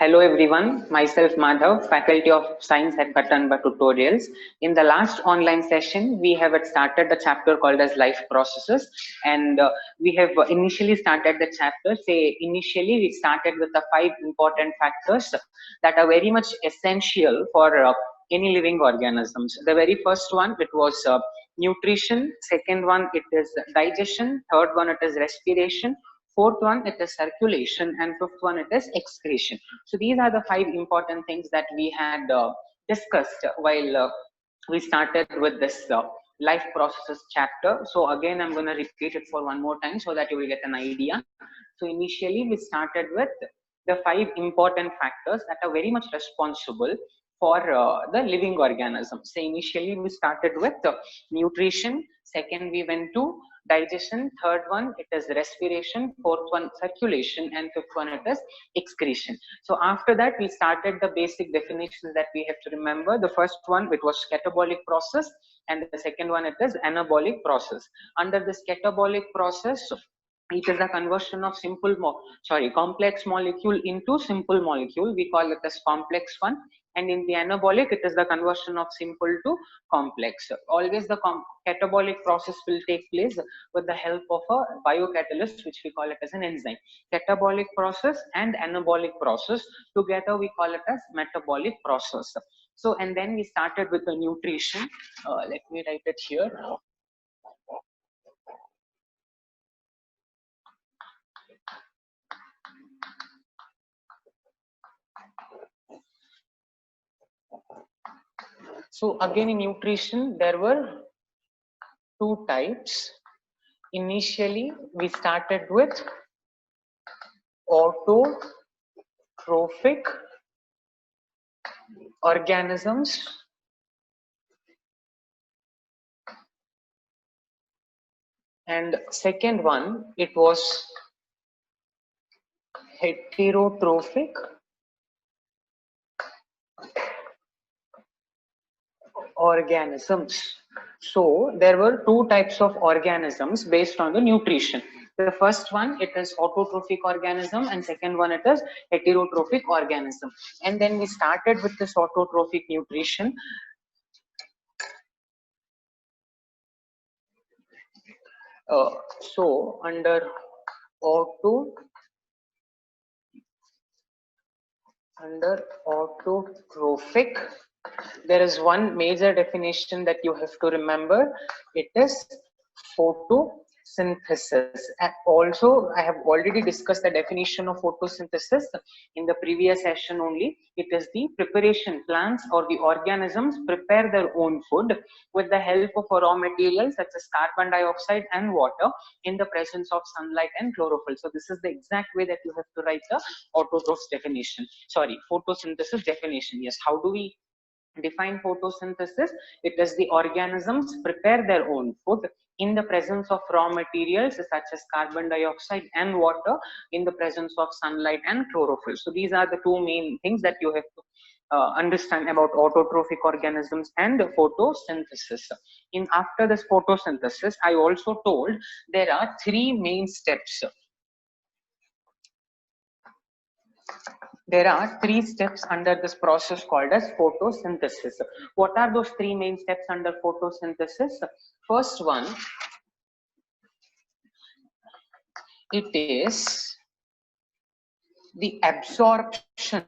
Hello everyone, myself Madhav, Faculty of Science at Bhat and Bhat Tutorials. In the last online session, we have started the chapter called as Life Processes, and we have initially started the chapter. Initially we started with the 5 important factors that are very much essential for any living organisms. The very first one, it was nutrition. Second one, it is digestion. Third one, it is respiration. Fourth one, it is circulation, and fifth one, it is excretion. So these are the 5 important things that we had discussed while we started with this life processes chapter. So again, I'm going to repeat it for one more time so that you will get an idea. So initially, we started with the 5 important factors that are very much responsible for the living organisms. So initially, we started with nutrition. Second, we went to digestion. Third one, it is respiration. Fourth one, circulation, and fifth one, it is excretion. So after that, we started the basic definitions that we have to remember. The first one, it was catabolic process, and the second one, it is anabolic process. Under this catabolic process, it is the conversion of complex molecule into simple molecule. We call it as complex one. And in the anabolic, it is the conversion of simple to complex. Always the catabolic process will take place with the help of a biocatalyst, which we call it as an enzyme. Catabolic process and anabolic process together, we call it as metabolic process. So, and then we started with the nutrition. Let me write it here. So again, in nutrition, there were 2 types. Initially, we started with autotrophic organisms and second one, it was heterotrophic organisms. So there were 2 types of organisms based on the nutrition. The first one, it is autotrophic organism, and second one, it is heterotrophic organism. And then we started with this autotrophic nutrition. So under autotrophic, there is one major definition that you have to remember. It is photosynthesis. And also, I have already discussed the definition of photosynthesis in the previous session only. It is the preparation. Plants or the organisms prepare their own food with the help of raw materials such as carbon dioxide and water in the presence of sunlight and chlorophyll. So this is the exact way that you have to write the photosynthesis definition. Yes, how do we define photosynthesis? It is the organisms prepare their own food in the presence of raw materials such as carbon dioxide and water in the presence of sunlight and chlorophyll. So these are the 2 main things that you have to understand about autotrophic organisms and photosynthesis. After this photosynthesis, I also told there are 3 main steps. There are 3 steps under this process called as photosynthesis. What are those 3 main steps under photosynthesis? First one, it is the absorption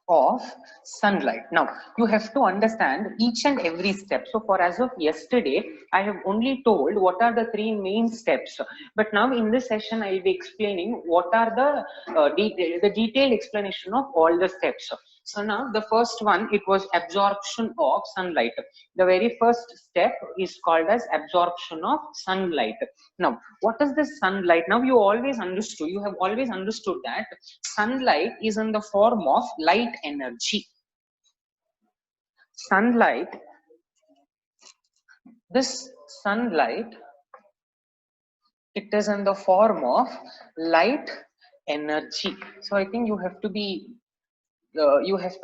of sunlight. Now you have to understand each and every step. So for as of yesterday, I have only told what are the 3 main steps, but now in this session I will be explaining what are the detailed explanation of all the steps. So now the first one, it was absorption of sunlight. The very first step is called as absorption of sunlight. Now what is this sunlight? Now you have always understood that sunlight is in the form of light energy. This sunlight, it is in the form of light energy. So I think you have to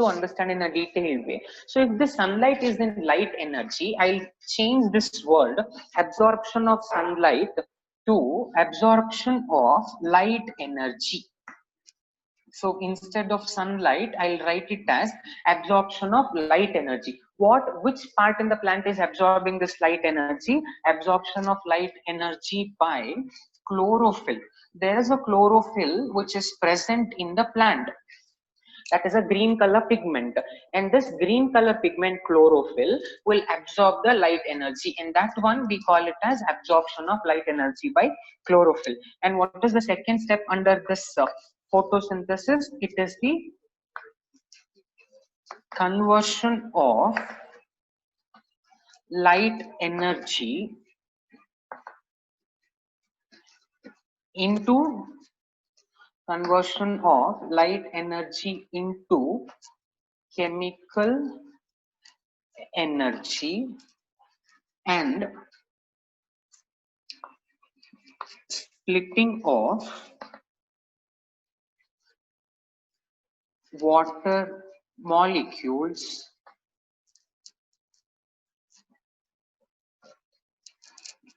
understand in a detailed way. So if the sunlight is in light energy, I'll change this word absorption of sunlight to absorption of light energy. So instead of sunlight, I'll write it as absorption of light energy. Which part in the plant is absorbing this light energy? Absorption of light energy by chlorophyll. There is a chlorophyll which is present in the plant. That is a green color pigment, and this green color pigment chlorophyll will absorb the light energy, and that one we call it as absorption of light energy by chlorophyll. And what is the second step under this photosynthesis? It is the conversion of light energy into chemical energy and splitting of water molecules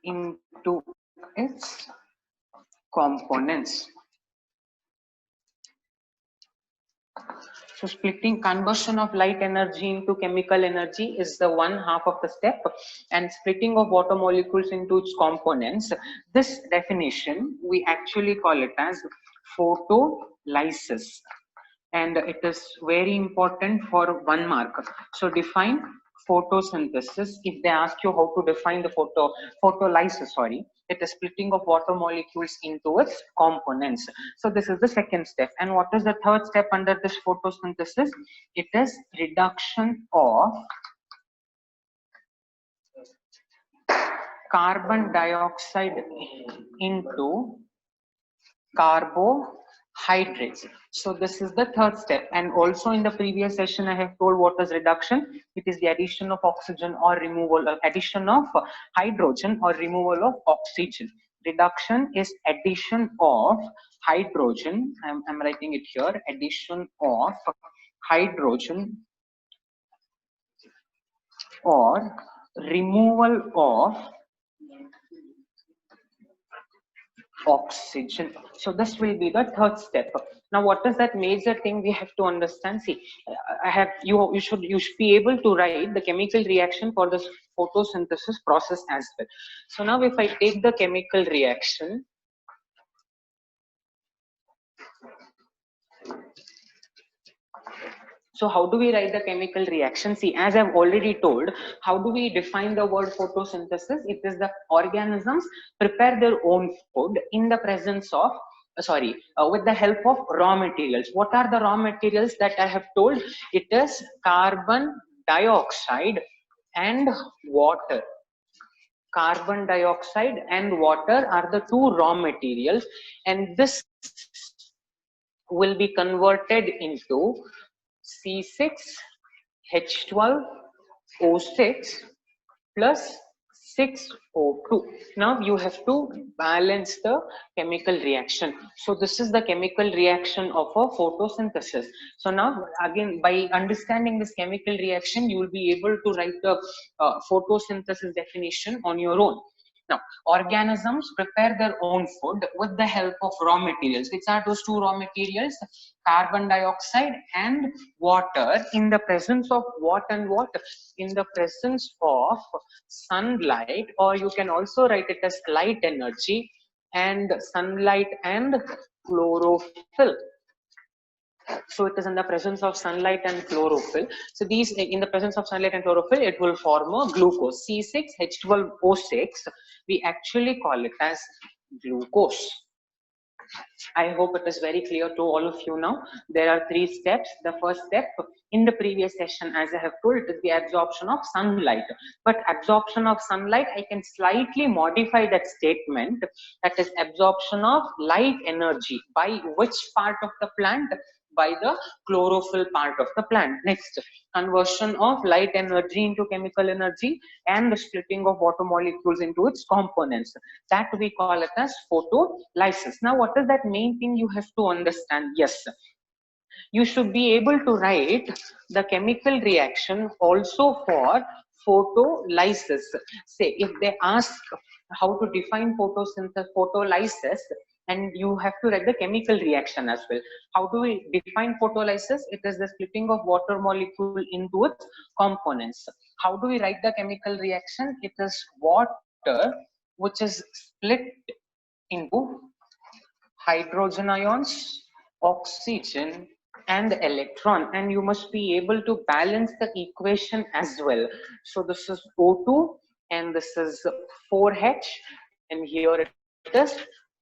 into its components. So conversion of light energy into chemical energy is the one half of the step, and splitting of water molecules into its components. This definition we actually call it as photolysis, and it is very important for 1 mark. So define photosynthesis. If they ask you how to define the photolysis, it is splitting of water molecules into its components. So this is the second step. And what is the third step under this photosynthesis? It is reduction of carbon dioxide into carbohydrates. So this is the third step. And also in the previous session I have told what is reduction. It is the addition of oxygen or removal of addition of hydrogen or removal of oxygen. Reduction is addition of hydrogen. I'm writing it here. Addition of hydrogen or removal of oxygen. So this will be the third step. Now what is that major thing we have to understand? See, you should be able to write the chemical reaction for this photosynthesis process as well. So now if I take the chemical reaction, so how do we write the chemical reaction? See, as I've already told, how do we define the word photosynthesis? It is the organisms prepare their own food in the presence of, with the help of raw materials. What are the raw materials that I have told? It is carbon dioxide and water. Carbon dioxide and water are the two raw materials, and this will be converted into C6H12O6 plus 6O2. Now you have to balance the chemical reaction. So this is the chemical reaction of a photosynthesis. So now again, by understanding this chemical reaction, you will be able to write the photosynthesis definition on your own. Now, organisms prepare their own food with the help of raw materials. Which are those two raw materials? Carbon dioxide and water. In the presence of what and what? In the presence of sunlight, or you can also write it as light energy, and sunlight and chlorophyll. So it is in the presence of sunlight and chlorophyll. So these, in the presence of sunlight and chlorophyll, it will form a glucose. C6H12O6, we actually call it as glucose. I hope it is very clear to all of you now. There are 3 steps. The first step in the previous session, as I have told, it is the absorption of sunlight. But absorption of sunlight, I can slightly modify that statement. That is absorption of light energy. By which part of the plant? By the chlorophyll part of the plant. Next, conversion of light energy into chemical energy and the splitting of water molecules into its components. That we call it as photolysis. Now, what is that main thing you have to understand? Yes, you should be able to write the chemical reaction also for photolysis. Say if they ask how to define photosynthesis, photolysis, and you have to write the chemical reaction as well. How do we define photolysis? It is the splitting of water molecule into its components. How do we write the chemical reaction? It is water which is split into hydrogen ions, oxygen, and electron, and you must be able to balance the equation as well. So this is O2 and this is 4H, and here it is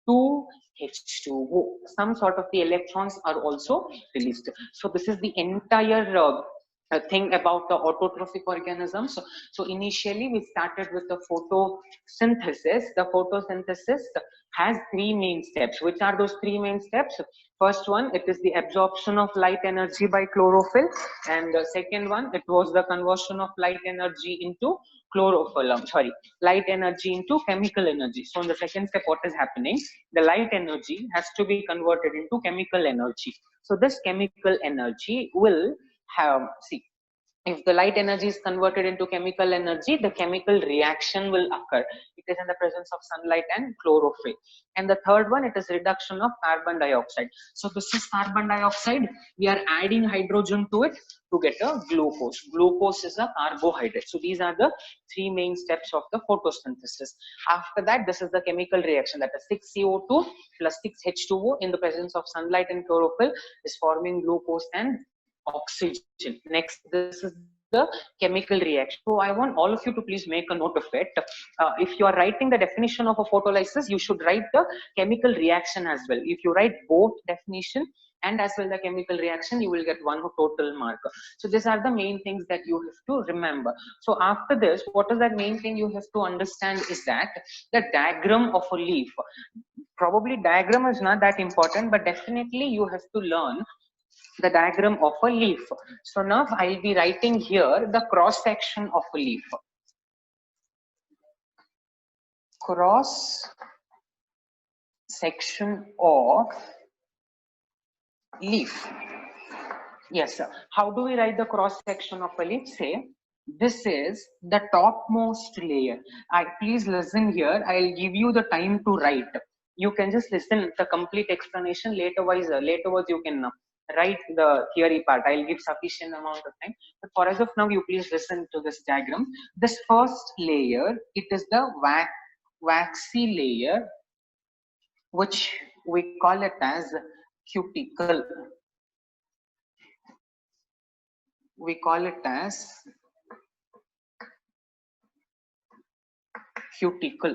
2H2O. Some sort of the electrons are also released. So this is the entire thing about the autotrophic organisms. So initially we started with the photosynthesis. The photosynthesis has three main steps. Which are those three main steps? First one, it is the absorption of light energy by chlorophyll, and the second one, it was the conversion of light energy into light energy into chemical energy. So in the second step, what is happening? The light energy has to be converted into chemical energy. So this chemical energy will have, see, if the light energy is converted into chemical energy, the chemical reaction will occur. It is in the presence of sunlight and chlorophyll. And the third one, it is reduction of carbon dioxide. So this is carbon dioxide. We are adding hydrogen to it to get a glucose. Glucose is a carbohydrate. So these are the three main steps of the photosynthesis. After that, this is the chemical reaction, that is 6CO2 plus 6H2O in the presence of sunlight and chlorophyll is forming glucose and oxygen. Next, this is the chemical reaction. So I want all of you to please make a note of it. If you are writing the definition of a photolysis, you should write the chemical reaction as well. If you write both definition and as well the chemical reaction, you will get one total mark. So these are the main things that you have to remember. So after this, what is that main thing you have to understand is that the diagram of a leaf. Probably diagram is not that important, but definitely you have to learn the diagram of a leaf. So now I'll be writing here the cross section of a leaf. Cross section of leaf. Yes, sir. How do we write the cross section of a leaf? Say, this is the topmost layer. Please listen here. I'll give you the time to write. You can just listen the complete explanation laterwards. You can write the theory part. I'll give sufficient amount of time. But for as of now, you please listen to this diagram. This first layer, it is the waxy layer, which we call it as cuticle. We call it as cuticle.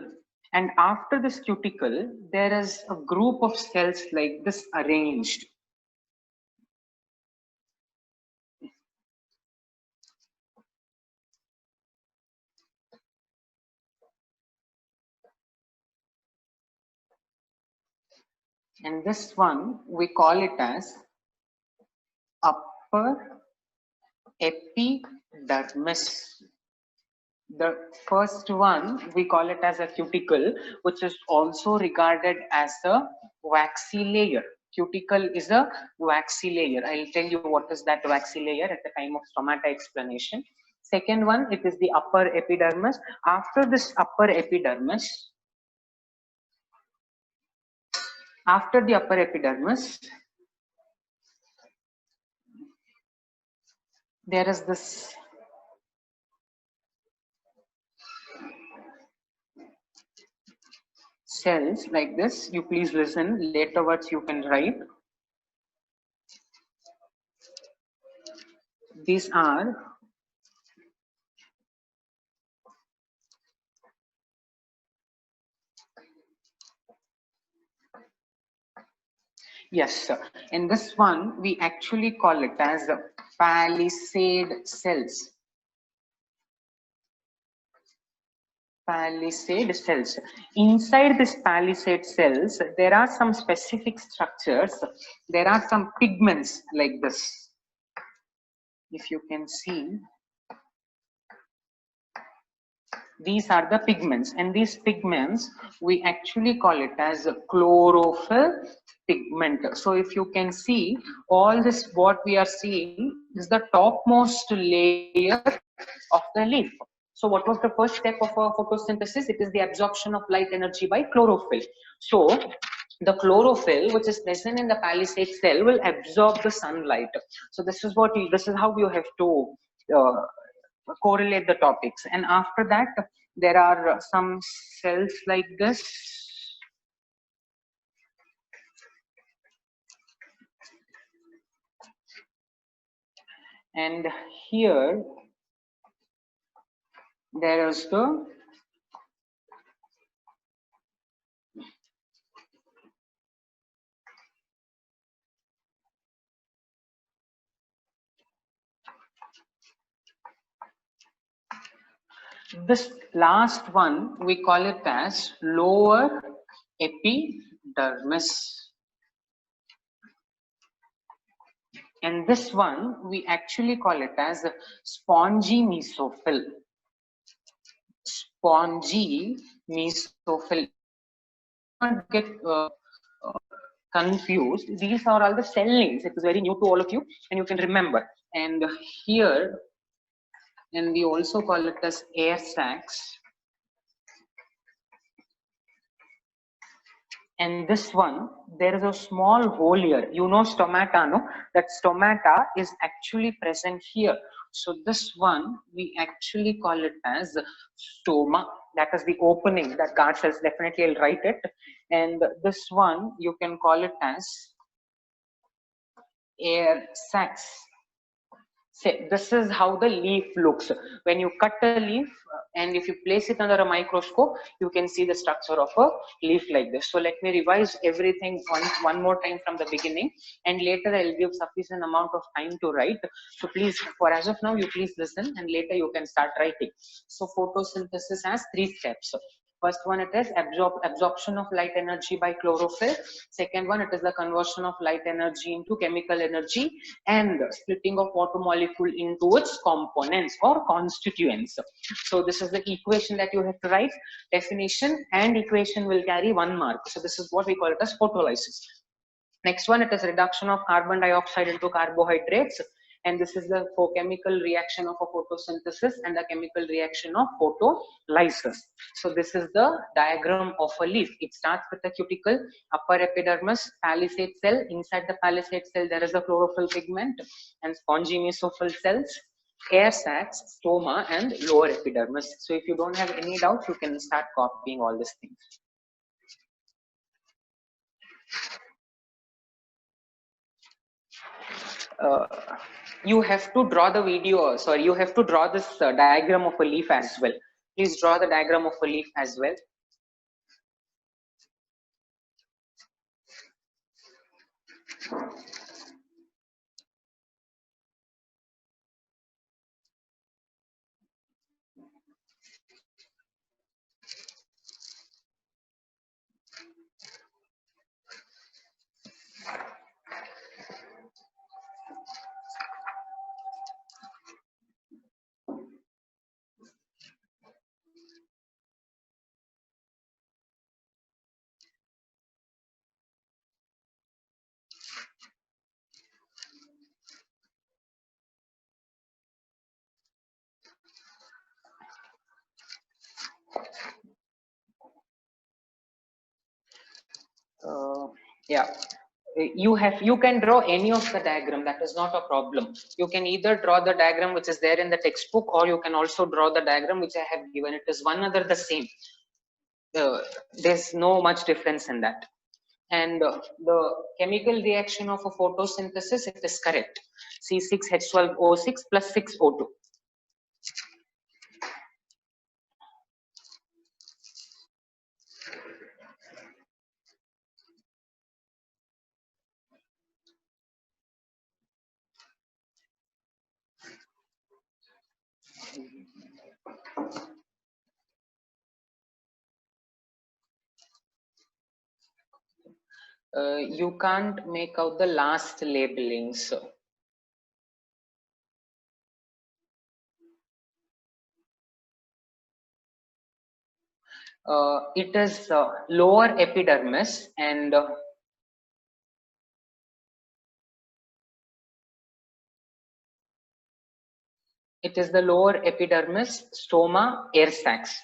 And after this cuticle, there is a group of cells like this arranged. And this one, we call it as upper epidermis. The first one, we call it as a cuticle, which is also regarded as a waxy layer. Cuticle is a waxy layer. I'll tell you what is that waxy layer at the time of stomata explanation. Second one, it is the upper epidermis. After this upper epidermis, there is this cells like this. You please listen, laterwards you can write. These are yes, sir. In this one, we actually call it as palisade cells. Palisade cells. Inside this palisade cells, there are some specific structures. There are some pigments like this. If you can see, these are the pigments, and these pigments we actually call it as chlorophyll pigment. So if you can see, all this what we are seeing is the topmost layer of the leaf. So what was the first step of photosynthesis? It is the absorption of light energy by chlorophyll. So the chlorophyll, which is present in the palisade cell, will absorb the sunlight. So this is how you have to correlate the topics. And after that, there are some cells like this. And here there is this last one, we call it as lower epidermis. And this one, we actually call it as spongy mesophyll. Spongy mesophyll. Don't get confused. These are all the cell names. It is very new to all of you, and you can remember. And here, and we also call it as air sacs. And this one, there is a small hole here. You know stomata, no? That stomata is actually present here. So this one, we actually call it as stoma. That is the opening that guard cells. Definitely, I'll write it. And this one, you can call it as air sacs. Say, this is how the leaf looks. When you cut a leaf and if you place it under a microscope, you can see the structure of a leaf like this. So let me revise everything one more time from the beginning, and later I'll give sufficient amount of time to write. So please, for as of now, you please listen, and later you can start writing. So photosynthesis has 3 steps. First one, it is absorption of light energy by chlorophyll. Second one, it is the conversion of light energy into chemical energy and splitting of water molecule into its components or constituents. So this is the equation that you have to write. Definition and equation will carry 1 mark. So this is what we call it as photolysis. Next one, it is reduction of carbon dioxide into carbohydrates. And this is the chemical reaction of a photosynthesis and the chemical reaction of photolysis. So this is the diagram of a leaf. It starts with the cuticle, upper epidermis, palisade cell. Inside the palisade cell, there is a chlorophyll pigment and spongy mesophyll cells, air sacs, stoma, and lower epidermis. So if you don't have any doubts, you can start copying all these things. You have to draw the video, sorry, you have to draw this diagram of a leaf as well. Please draw the diagram of a leaf as well. Yeah, you can draw any of the diagram. That is not a problem. You can either draw the diagram which is there in the textbook, or you can also draw the diagram which I have given. It is one other the same. There's no much difference in that. And the chemical reaction of a photosynthesis, it is correct. C6H12O6 plus 6O2. You can't make out the last labelings. It is lower epidermis and It is the lower epidermis, stoma, air sacs.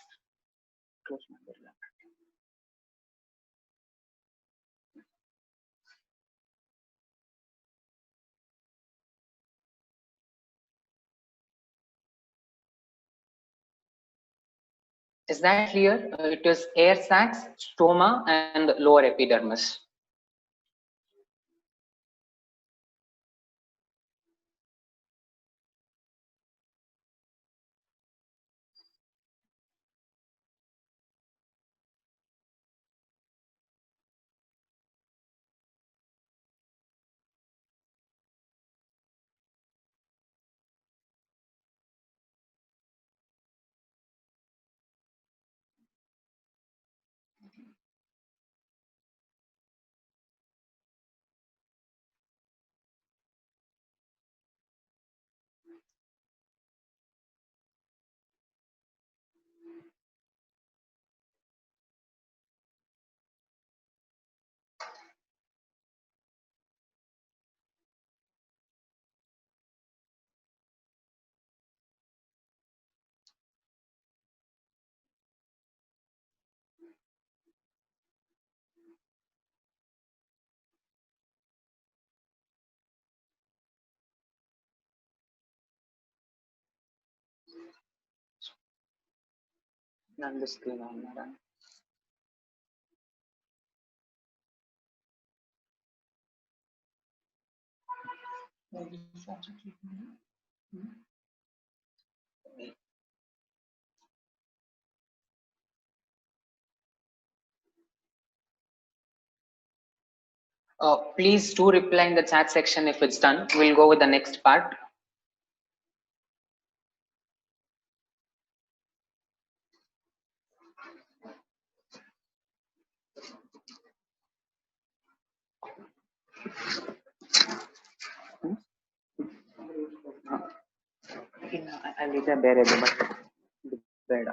Is that clear? It is air sacs, stoma, and lower epidermis. On the screen on madam. Please do reply in the chat section if it's done. We'll go with the next part. ಅಲ್ಲಿದೆ ಬೇರೆದು but ಬೇಡ.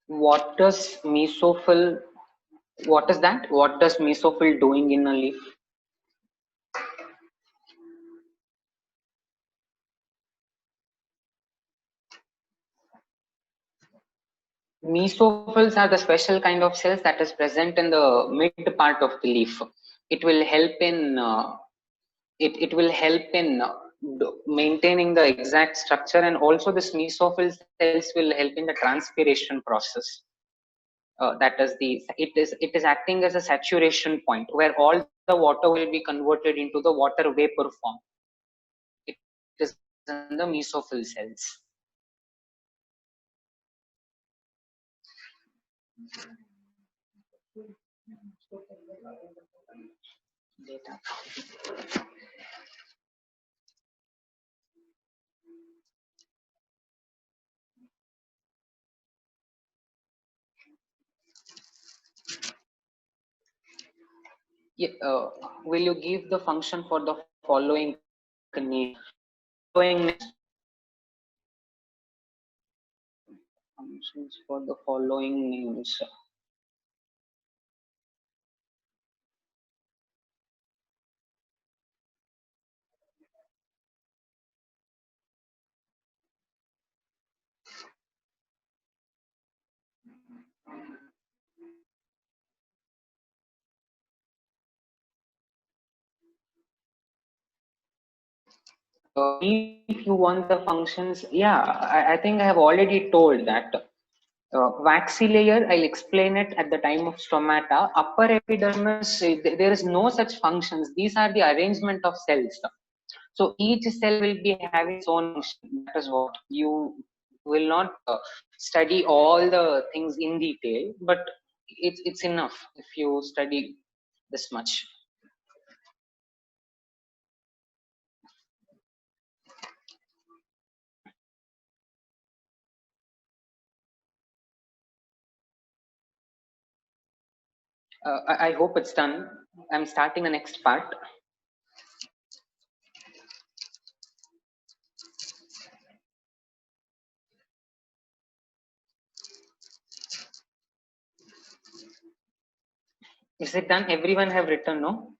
What does mesophyll? What is that? What does mesophyll doing in a leaf? Mesophylls are the special kind of cells that is present in the mid part of the leaf. It will help in it will help in maintaining the exact structure, and also this mesophyll cells will help in the transpiration process. That is it is acting as a saturation point where all the water will be converted into the water vapor form. It is in the mesophyll cells. Data. Yeah, will you give the function for the following name? Functions for the following names. If you want the functions, yeah, I think I have already told that. Waxy layer, I'll explain it at the time of stomata. Upper epidermis, there is no such functions. These are the arrangement of cells. So each cell will be having its own function. That is what you will not study all the things in detail, but it's enough if you study this much. I hope it's done. I'm starting the next part. Is it done? Everyone have written, no?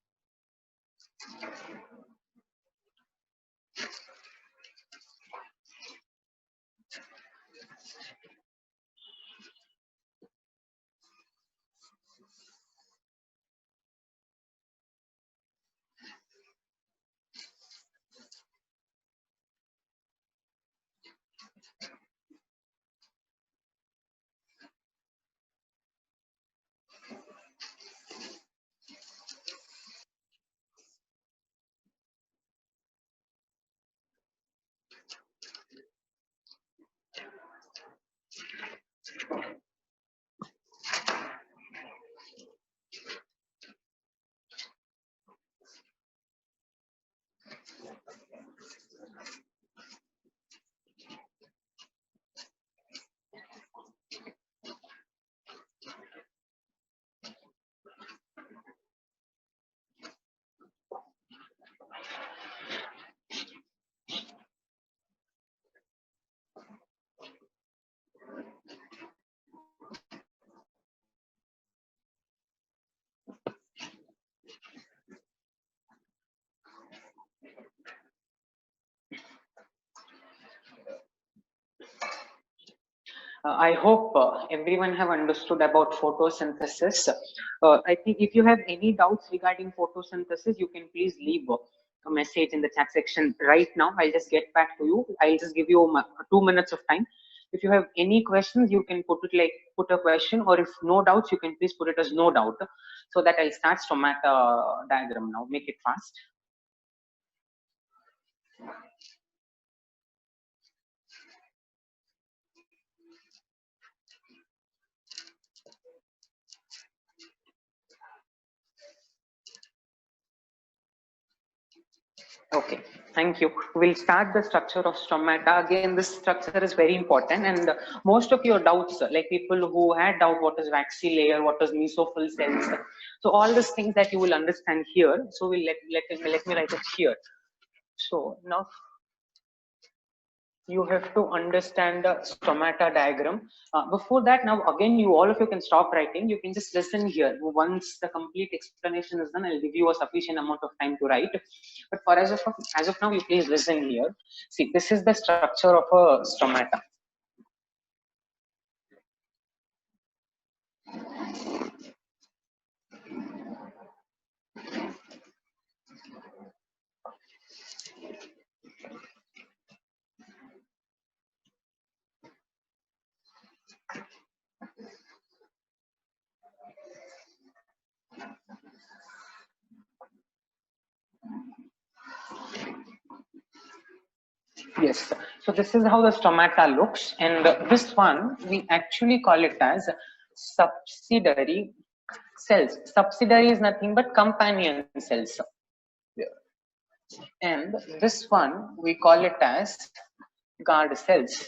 I hope everyone have understood about photosynthesis. I think if you have any doubts regarding photosynthesis, you can please leave a message in the chat section right now. I'll just get back to you. I'll just give you 2 minutes of time. If you have any questions, you can put a question, or if no doubts, you can please put it as no doubt, so that I'll start stomata diagram now. Make it fast. Okay, thank you. We'll start the structure of stomata. Again, this structure is very important, and most of your doubts, like people who had doubt what is waxy layer, what is mesophyll cells, so all these things that you will understand here. So we'll let me write it here. So now you have to understand the stomata diagram. Before that, now again, you all of you can stop writing. You can just listen here. Once the complete explanation is done, I'll give you a sufficient amount of time to write. But for as of now, you please listen here. See, this is the structure of a stomata. Yes, so this is how the stomata looks, and this one we actually call it as subsidiary cells. Subsidiary is nothing but companion cells, and this one we call it as guard cells.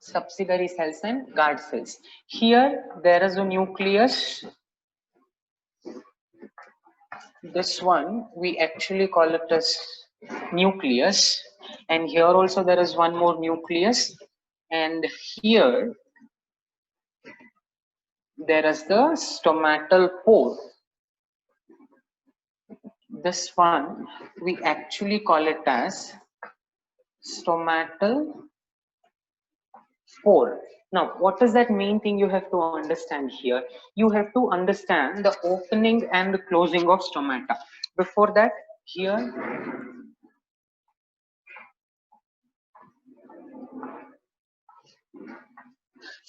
Subsidiary cells and guard cells. Here there is a nucleus. This one we actually call it as nucleus, and here also there is one more nucleus, and here there is the stomatal pore. This one we actually call it as stomatal pore. Now, what is that main thing you have to understand here? You have to understand the opening and the closing of stomata. Before that, here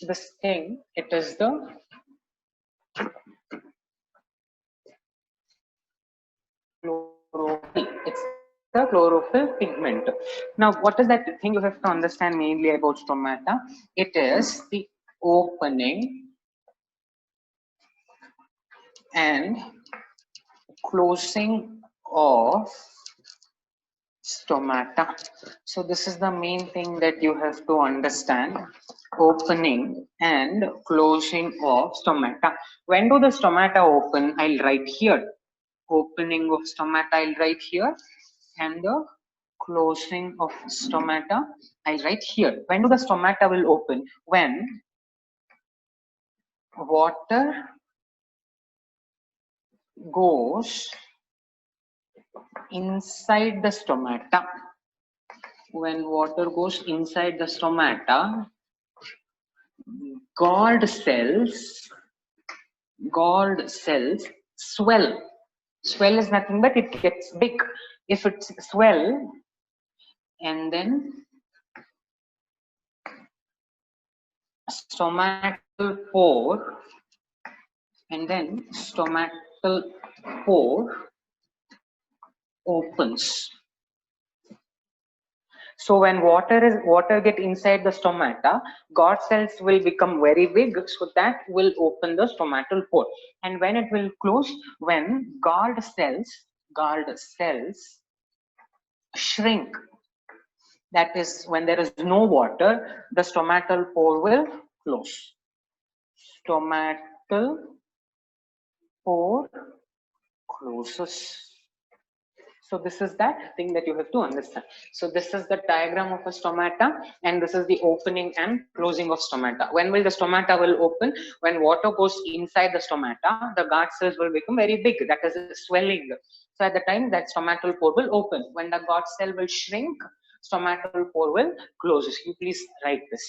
this thing, it is the chlorophyll. It's the chlorophyll pigment. Now, what is that thing you have to understand mainly about stomata? It is the opening and closing of stomata. So this is the main thing that you have to understand: opening and closing of stomata. When do the stomata open? I'll write here. Opening of stomata, I'll write here, and the closing of stomata, I'll write here. When do the stomata will open? When water goes inside the stomata. When water goes inside the stomata, galled cells swell. Swell is nothing but it gets big. If it's swell, and then stomatal pore, and then stomatal pore opens. So when water get inside the stomata, guard cells will become very big, so that will open the stomatal pore. And when it will close, when guard cells shrink, that is when there is no water, the stomatal pore will close. Stomatal pore closes. So this is that thing that you have to understand. So this is the diagram of a stomata, and this is the opening and closing of stomata. When will the stomata will open? When water goes inside the stomata, the guard cells will become very big, that is swelling. So at the time that stomatal pore will open. When the guard cell will shrink, stomatal pore will close. You please write this.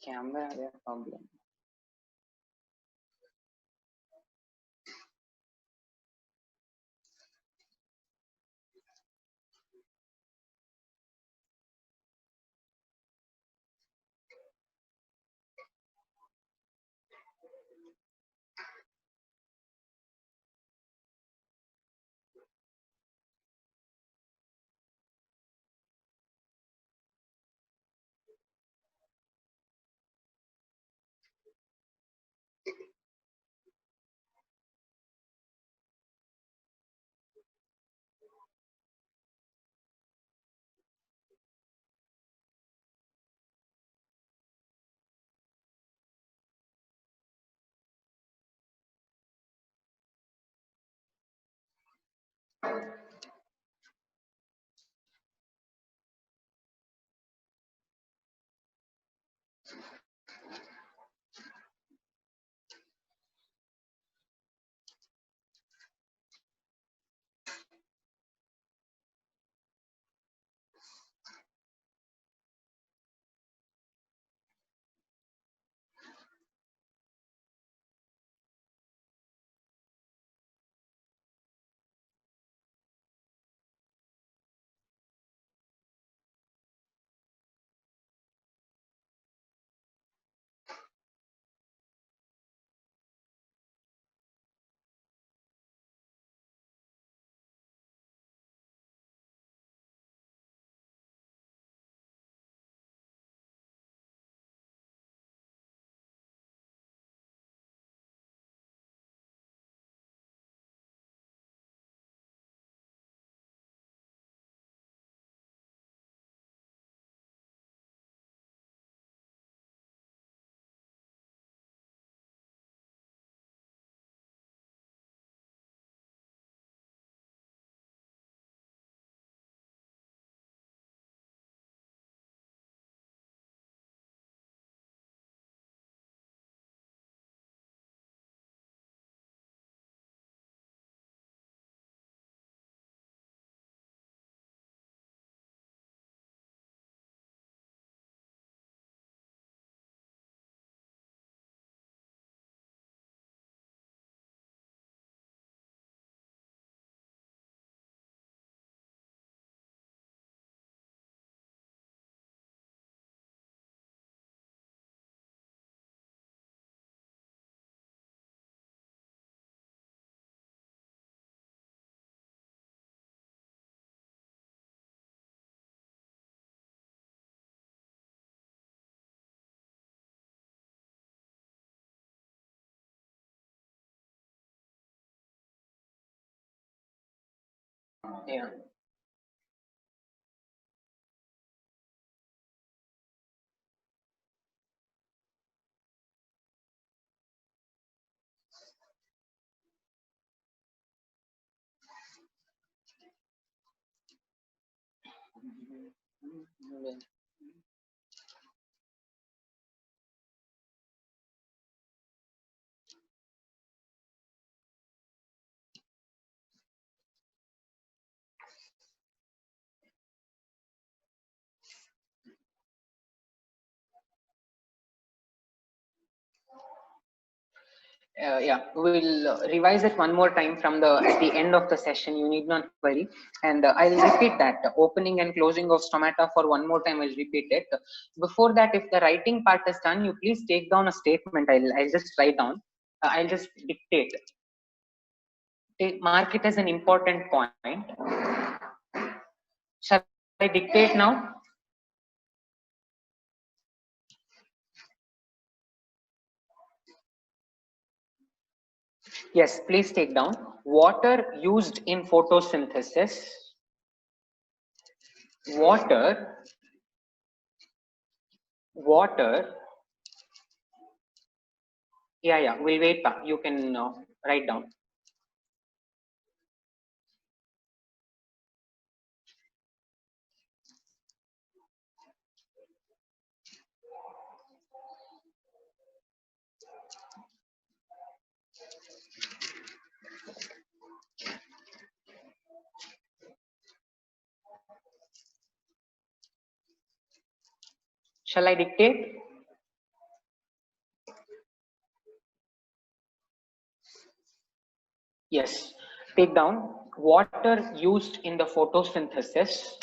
Camera problem. Yeah. Yeah, we'll revise it one more time from the at the end of the session. You need not worry, and I'll repeat that opening and closing of stomata for one more time. I'll repeat it. Before that, if the writing part is done, you please take down a statement. I'll just write down. I'll just dictate. Mark it as an important point. Shall I dictate now? Yes, please take down. Water used in photosynthesis. Water Yeah, we'll wait. You can write down. Shall I dictate? Yes. Take down. Water used in the photosynthesis.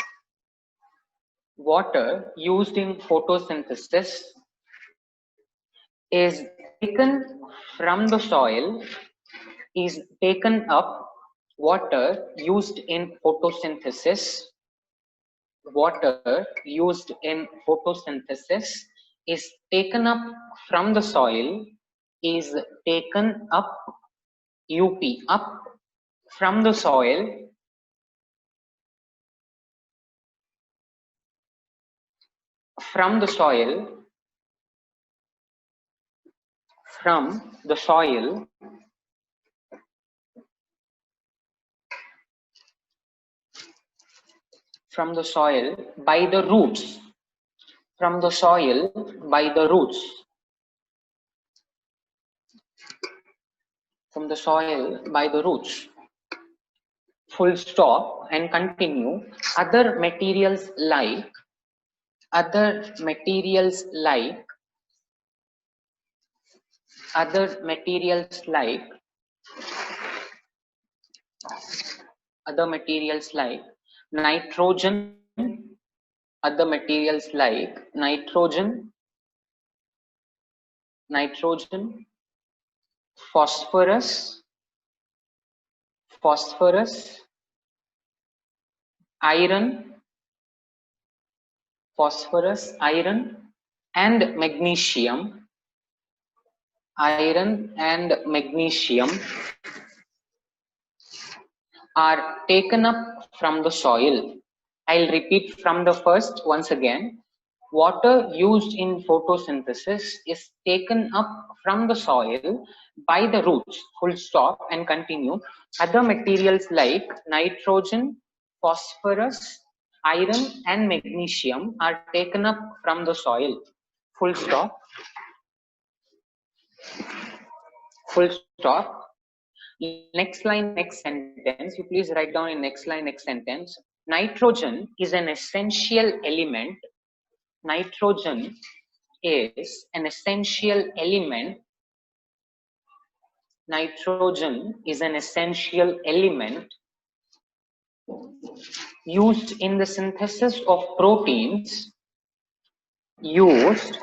Water used in photosynthesis is taken from the soil, is taken up. Water used in photosynthesis. Water used in photosynthesis is taken up from the soil, is taken up, up from the soil, from the soil, from the soil, from the soil by the roots, from the soil by the roots, from the soil by the roots, full stop, and continue. Other materials like, other materials like, other materials like, other materials like nitrogen, other materials like nitrogen, nitrogen, phosphorus, phosphorus, iron, phosphorus, iron, and magnesium, iron and magnesium are taken up from the soil. I'll repeat from the first once again. Water used in photosynthesis is taken up from the soil by the roots, full stop, and continue. Other materials like nitrogen, phosphorus, iron, and magnesium are taken up from the soil, full stop, full stop. Next line, next sentence. You please write down in next line, next sentence. Nitrogen is an essential element. Nitrogen is an essential element. Nitrogen is an essential element used in the synthesis of proteins. Used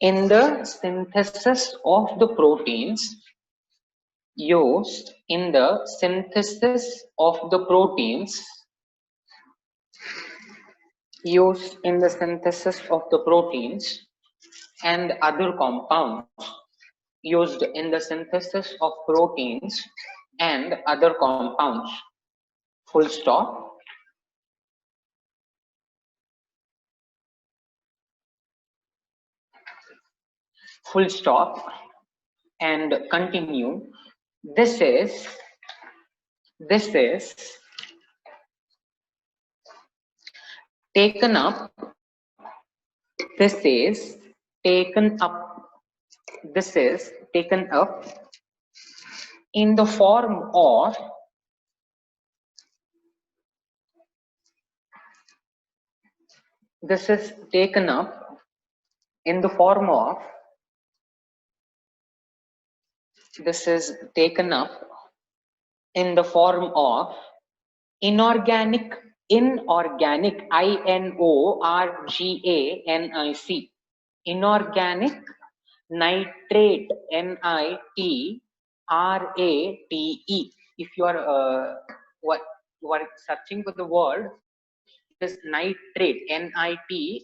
in the synthesis of the proteins. Used in the synthesis of the proteins. Used in the synthesis of the proteins and other compounds. Used in the synthesis of proteins and other compounds. full stop, full stop, and continue. This is taken up, this is taken up, this is taken up in the form of this is taken up in the form of this is taken up in the form of inorganic inorganic inorganic nitrate nitrate. If you are what you are searching for the word, it is nitrate nitrate,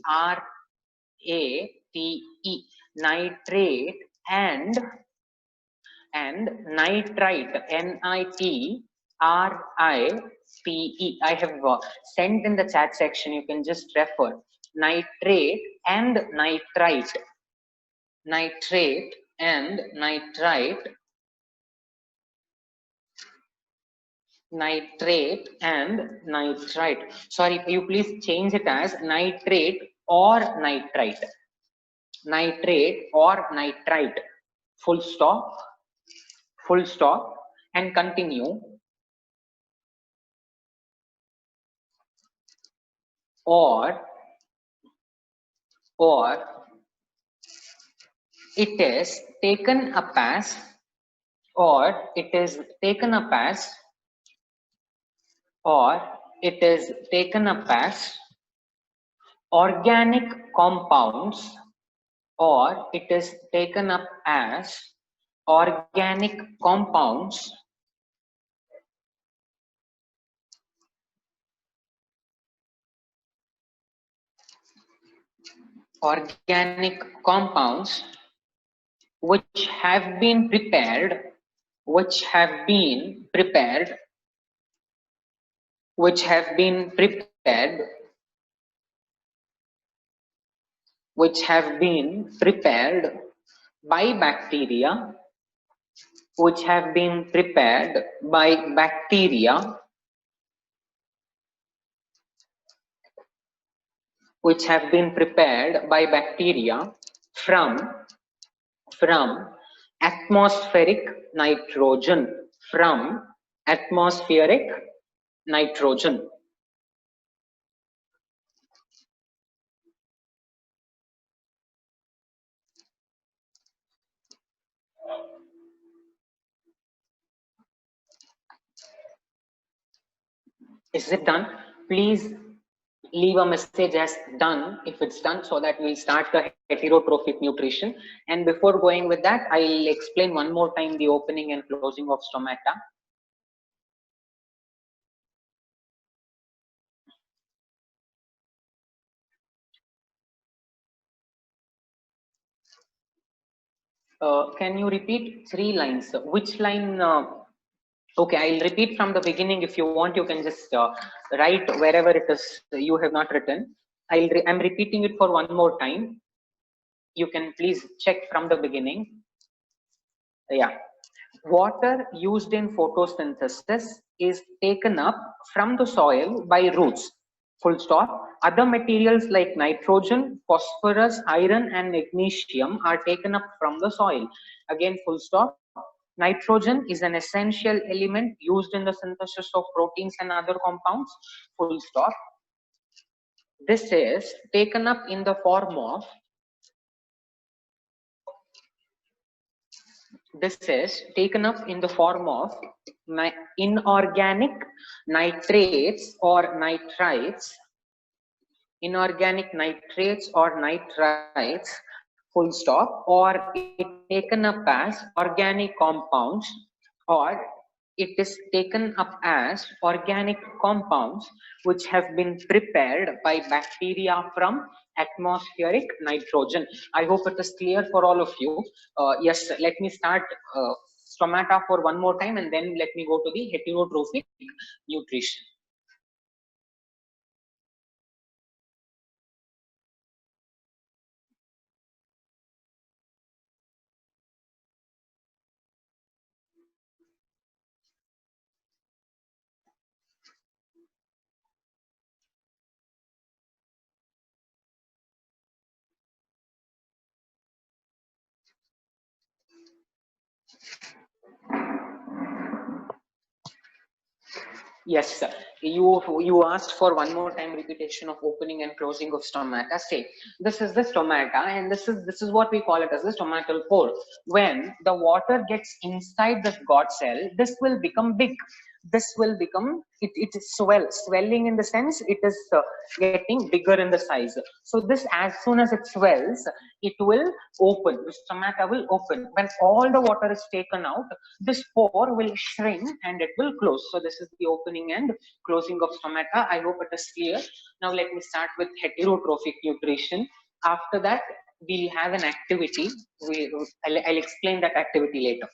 nitrate, and nitrite nitrite. I have sent in the chat section, you can just refer. Nitrate and nitrite, nitrate and nitrite, nitrate and nitrite. Sorry, you please change it as nitrate or nitrite, nitrate or nitrite. Full stop, and continue. Or it is taken up as, or it is taken up as, or it is taken up as organic compounds, or it is taken up as organic compounds which have been prepared which have been prepared by bacteria, which have been prepared by bacteria, which have been prepared by bacteria from atmospheric nitrogen, from atmospheric nitrogen. Is it done? Please leave a message as done if it's done, so that we'll start the heterotrophic nutrition. And before going with that, I'll explain one more time the opening and closing of stomata. Can you repeat 3 lines? Which line? Okay, I'll repeat from the beginning. If you want, you can just write wherever it is you have not written. I'm repeating it for one more time. You can please check from the beginning. Yeah. Water used in photosynthesis is taken up from the soil by roots. Full stop. Other materials like nitrogen, phosphorus, iron, and magnesium are taken up from the soil. Again, full stop. Nitrogen is an essential element used in the synthesis of proteins and other compounds. Full stop. This is taken up in the form of inorganic nitrates or nitrites, full stop, or it taken up as organic compounds, or it is taken up as organic compounds which have been prepared by bacteria from atmospheric nitrogen. I hope it is clear for all of you. Yes, let me start stomata for one more time, and then let me go to the heterotrophic nutrition. Yes, sir. You asked for one more time repetition of opening and closing of stomata. Say this is the stomata, and this is what we call it as the stomatal pore. When the water gets inside the God cell, this will become big. This will become it is swelling in the sense it is getting bigger in the size. So this, as soon as it swells, it will open. The stomata will open. When all the water is taken out, this pore will shrink and it will close. So this is the opening and closing of stomata. I hope it is clear. Now let me start with heterotrophic nutrition. After that, we'll have an activity. I'll explain that activity later.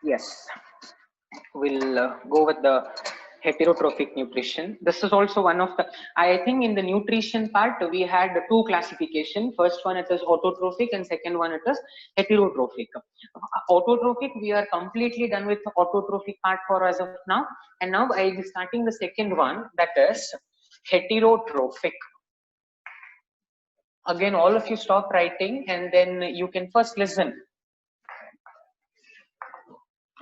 Yes, we'll go with the heterotrophic nutrition. This is also one of the, I think in the nutrition part we had two classification. First one it is autotrophic and second one it is heterotrophic. Autotrophic, we are completely done with the autotrophic part for as of now, and now I'll be starting the second one, that is heterotrophic. Again, all of you stop writing and then you can first listen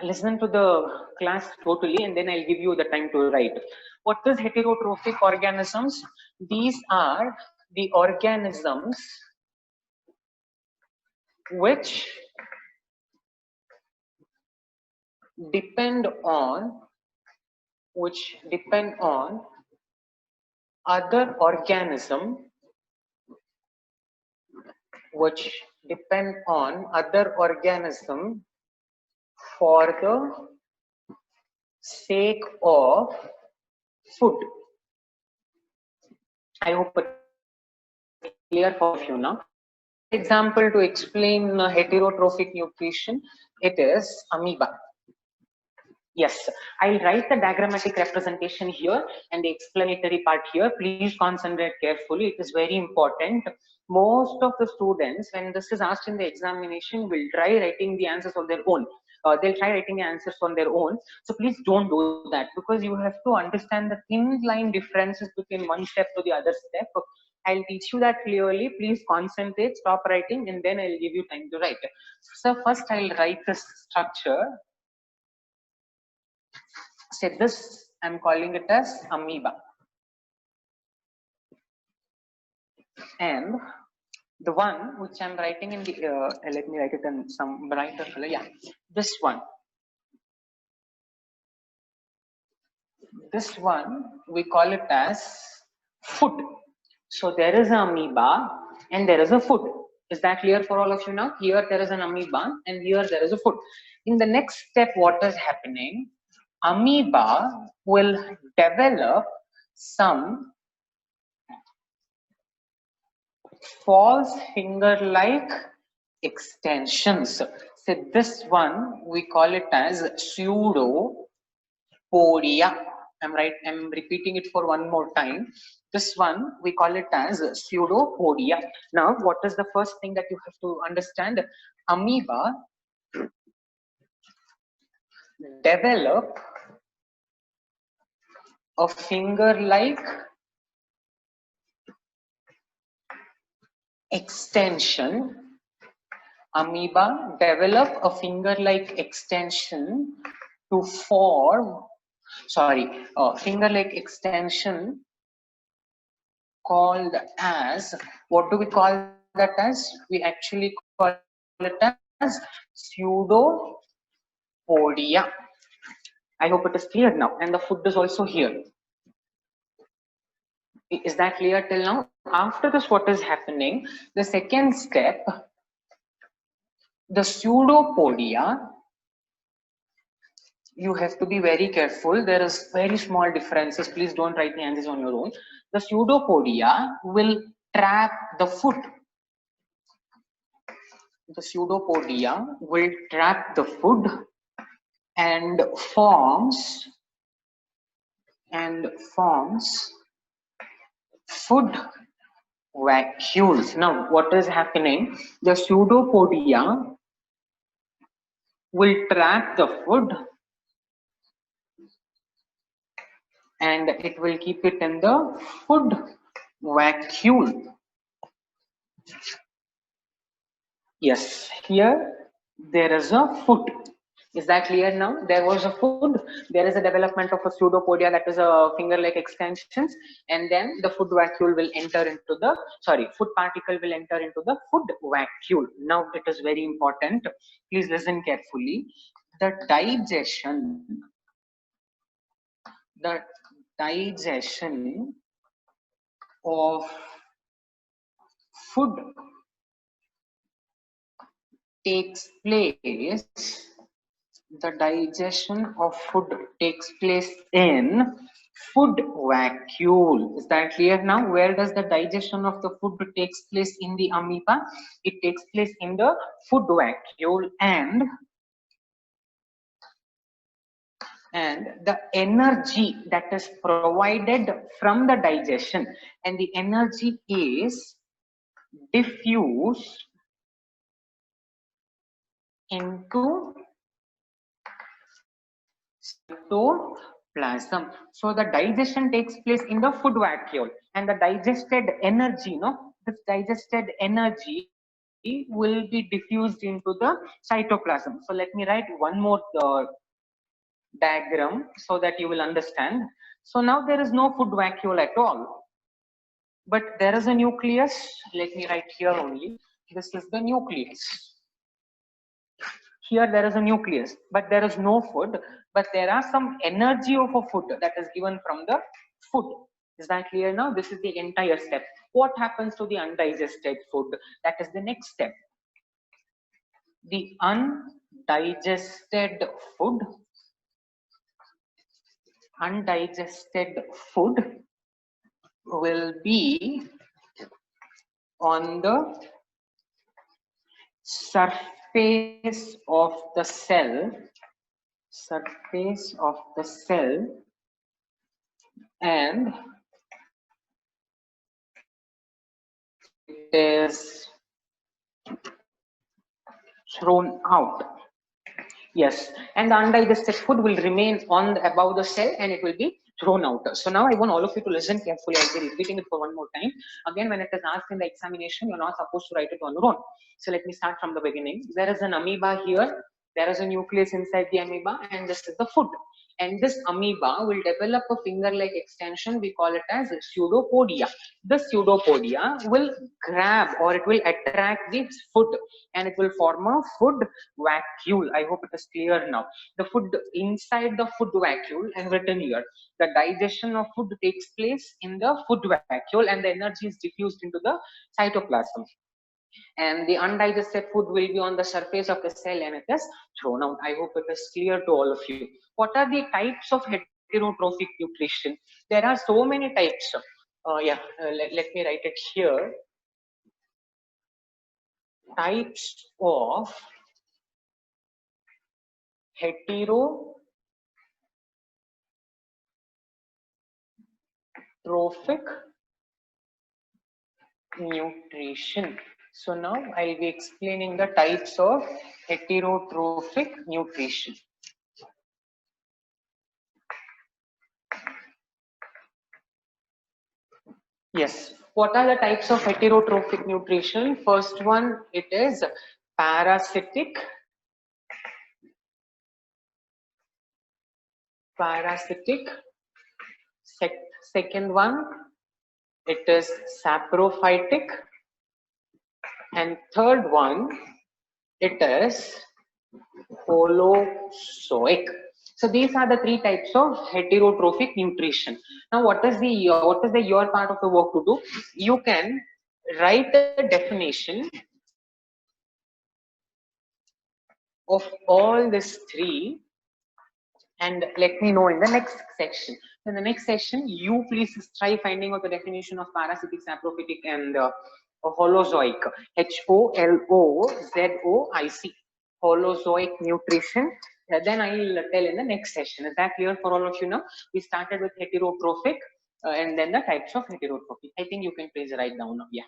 to the class totally, and then I'll give you the time to write. What is heterotrophic organisms? These are the organisms which depend on other organism for the sake of food. I hope it's clear for you now. Example to explain heterotrophic nutrition, it is amoeba. Yes, I'll write the diagrammatic representation here and the explanatory part here. Please concentrate carefully. It is very important. Most of the students, when this is asked in the examination, will try writing the answers on their own. They'll try writing the answers on their own. So please don't do that, because you have to understand the thin line differences between one step to the other step. I'll teach you that clearly. Please concentrate, stop writing, and then I'll give you time to write. So first I'll write the structure. Say this, I'm calling it as amoeba. And the one which I'm writing in the, let me write it in some brighter color. Yeah, this one. This one, we call it as food. So there is an amoeba and there is a food. Is that clear for all of you now? Here there is an amoeba and here there is a food. In the next step, what is happening? Amoeba will develop some false finger-like extensions. So this one we call it as pseudopodia. I'm repeating it for one more time. This one we call it as pseudopodia. Now, what is the first thing that you have to understand? Amoeba develop a finger-like extension. Amoeba develop a finger-like extension to form, finger-like extension called as, what do we call that as? We actually call it as pseudopodia. I hope it is clear now, and the food is also here. Is that clear till now? After this, what is happening? The second step, the pseudopodia, you have to be very careful. There is very small differences. Please don't write the answers on your own. The pseudopodia will trap the food. The pseudopodia will trap the food and forms and forms food vacuoles. Now, what is happening? The pseudopodia will trap the food and it will keep it in the food vacuole. Yes, here there is a food. Is that clear now? There was a food, there is a development of a pseudopodia, that is a finger-like extensions, and then the food vacuole will enter into the, food particle will enter into the food vacuole. Now it is very important. Please listen carefully. The digestion of food takes place, the digestion of food takes place in food vacuole. Is that clear now? Where does the digestion of the food takes place in the amoeba? It takes place in the food vacuole, and the energy that is provided from the digestion, and the energy is diffused into cytoplasm. So the digestion takes place in the food vacuole, and the digested energy, this digested energy will be diffused into the cytoplasm. So let me write one more diagram so that you will understand. So now there is no food vacuole at all, but there is a nucleus. Let me write here only. This is the nucleus. Here there is a nucleus, but there is no food, but there are some energy of a food that is given from the food. Is that clear now? This is the entire step. What happens to the undigested food? That is the next step. The undigested food will be on the surface of the cell, and it is thrown out. Yes, and the undigested food will remain on above the cell and it will be thrown out. So now I want all of you to listen carefully. I'll be repeating it for one more time. Again, when it is asked in the examination, you're not supposed to write it on your own. So let me start from the beginning. There is an amoeba here. There is a nucleus inside the amoeba, and this is the food. And this amoeba will develop a finger-like extension. We call it as pseudopodia. The pseudopodia will grab, or it will attract the food, and it will form a food vacuole. I hope it is clear now. The food inside the food vacuole, and written here, the digestion of food takes place in the food vacuole, and the energy is diffused into the cytoplasm. And the undigested food will be on the surface of the cell and it is thrown out. I hope it is clear to all of you. What are the types of heterotrophic nutrition? There are so many types. Let me write it here. Types of heterotrophic nutrition. So now I'll be explaining the types of heterotrophic nutrition. Yes, what are the types of heterotrophic nutrition? First one, it is parasitic. Second one, it is saprophytic. And third one, it is holozoic. So these are the three types of heterotrophic nutrition. Now, what is your part of the work to do? You can write the definition of all these three and let me know in the next section. In the next section, you please try finding out the definition of parasitic, saprophytic, and holozoic. HOLOZOIC. Holozoic nutrition. then I'll tell in the next session. Is that clear for all of you now? We started with heterotrophic and then the types of heterotrophic. I think you can please write down now. Yeah.